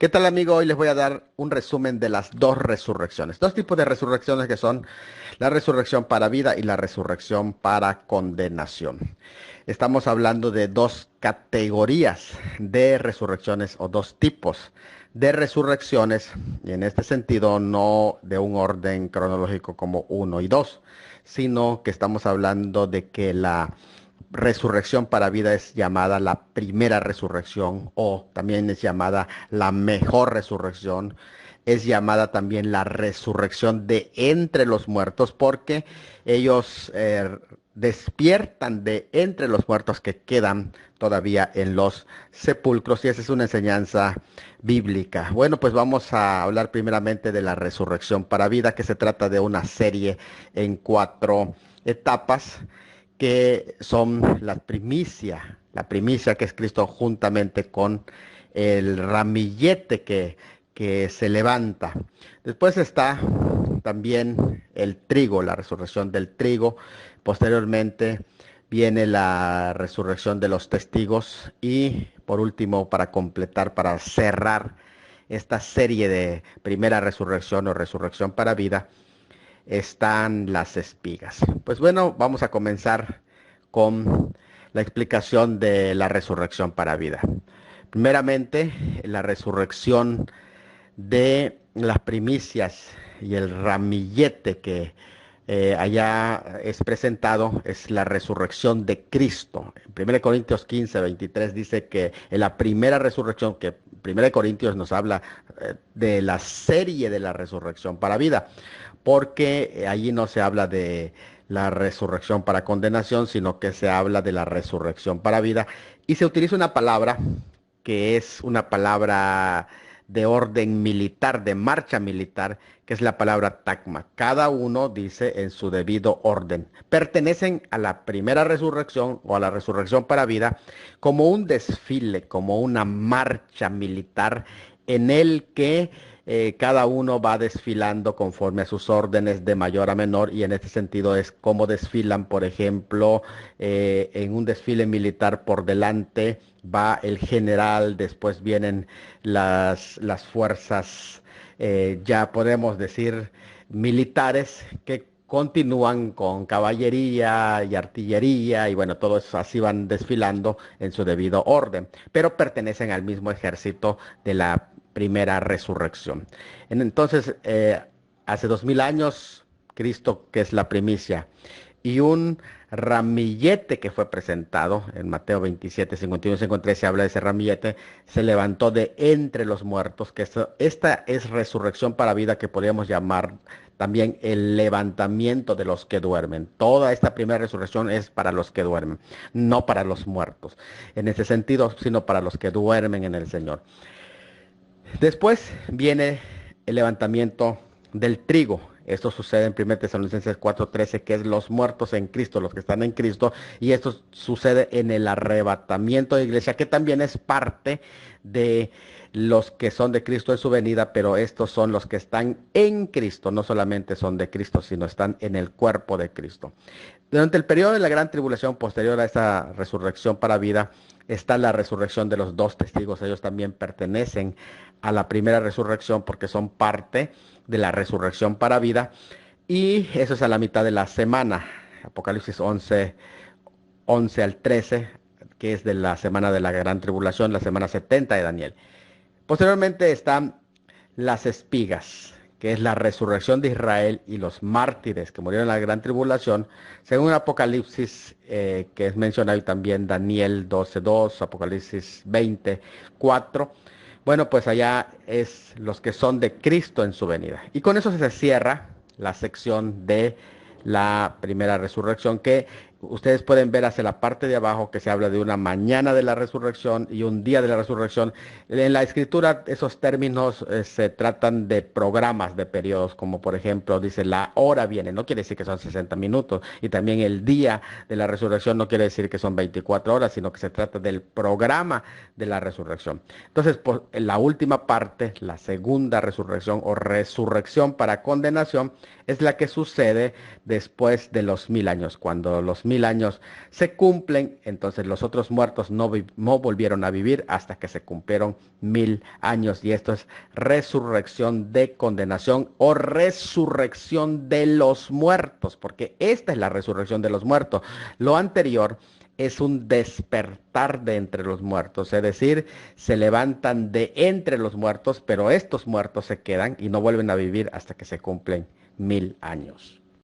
¿Qué tal, amigo? Hoy les voy a dar un resumen de las dos resurrecciones. Dos tipos de resurrecciones que son la resurrección para vida y la resurrección para condenación. Estamos hablando de dos categorías de resurrecciones o dos tipos de resurrecciones, y en este sentido no de un orden cronológico como uno y dos, sino que estamos hablando de que la resurrección para vida es llamada la primera resurrección o también es llamada la mejor resurrección. Es llamada también la resurrección de entre los muertos porque ellos despiertan de entre los muertos que quedan todavía en los sepulcros y esa es una enseñanza bíblica. Bueno, pues vamos a hablar primeramente de la resurrección para vida, que se trata de una serie en 4 etapas que son la primicia que es Cristo juntamente con el ramillete que se levanta. Después está también el trigo, la resurrección del trigo. Posteriormente viene la resurrección de los testigos y por último, para completar, para cerrar esta serie de primera resurrección o resurrección para vida, están las espigas. Pues bueno, vamos a comenzar con la explicación de la resurrección para vida. Primeramente, la resurrección de las primicias y el ramillete que allá es presentado es la resurrección de Cristo. En 1 Corintios 15, 23 dice que en la primera resurrección, que 1 Corintios nos habla de la serie de la resurrección para vida, porque allí no se habla de la resurrección para condenación, sino que se habla de la resurrección para vida. Y se utiliza una palabra que es una palabra de orden militar, de marcha militar, que es la palabra tacma. Cada uno dice en su debido orden. Pertenecen a la primera resurrección o a la resurrección para vida como un desfile, como una marcha militar en el que cada uno va desfilando conforme a sus órdenes de mayor a menor y en este sentido es como desfilan, por ejemplo, en un desfile militar por delante va el general, después vienen las fuerzas, ya podemos decir, militares que continúan con caballería y artillería y bueno, todos así van desfilando en su debido orden, pero pertenecen al mismo ejército de la primera resurrección. Entonces, hace 2000 años, Cristo, que es la primicia, y un ramillete que fue presentado en Mateo 27, 51 y 53, se habla de ese ramillete, se levantó de entre los muertos, que esta es resurrección para vida que podríamos llamar también el levantamiento de los que duermen. Toda esta primera resurrección es para los que duermen, no para los muertos, en ese sentido, sino para los que duermen en el Señor. Después viene el levantamiento del trigo. Esto sucede en 1 Tesalonicenses 4:13, que es los muertos en Cristo, los que están en Cristo. Y esto sucede en el arrebatamiento de iglesia, que también es parte de los que son de Cristo en su venida, pero estos son los que están en Cristo. No solamente son de Cristo, sino están en el cuerpo de Cristo. Durante el periodo de la gran tribulación posterior a esta resurrección para vida, está la resurrección de los dos testigos. Ellos también pertenecen a la primera resurrección porque son parte de la resurrección para vida. Y eso es a la mitad de la semana. Apocalipsis 11, 11 al 13, que es de la semana de la gran tribulación, la semana 70 de Daniel. Posteriormente están las espigas, que es la resurrección de Israel y los mártires que murieron en la gran tribulación, según Apocalipsis, que es mencionado y también Daniel 12:2, Apocalipsis 20:4. Bueno, pues allá es los que son de Cristo en su venida. Y con eso se cierra la sección de la primera resurrección, que ustedes pueden ver hacia la parte de abajo que se habla de una mañana de la resurrección y un día de la resurrección. En la escritura esos términos se tratan de programas de periodos, como por ejemplo dice la hora viene, no quiere decir que son 60 minutos, y también el día de la resurrección no quiere decir que son 24 horas, sino que se trata del programa de la resurrección. Entonces, por la última parte, la segunda resurrección o resurrección para condenación, es la que sucede después de los 1000 años, cuando los 1000 años se cumplen, entonces los otros muertos no volvieron a vivir hasta que se cumplieron 1000 años. Y esto es resurrección de condenación o resurrección de los muertos, porque esta es la resurrección de los muertos. Lo anterior es un despertar de entre los muertos, es decir, se levantan de entre los muertos, pero estos muertos se quedan y no vuelven a vivir hasta que se cumplen 1000 años.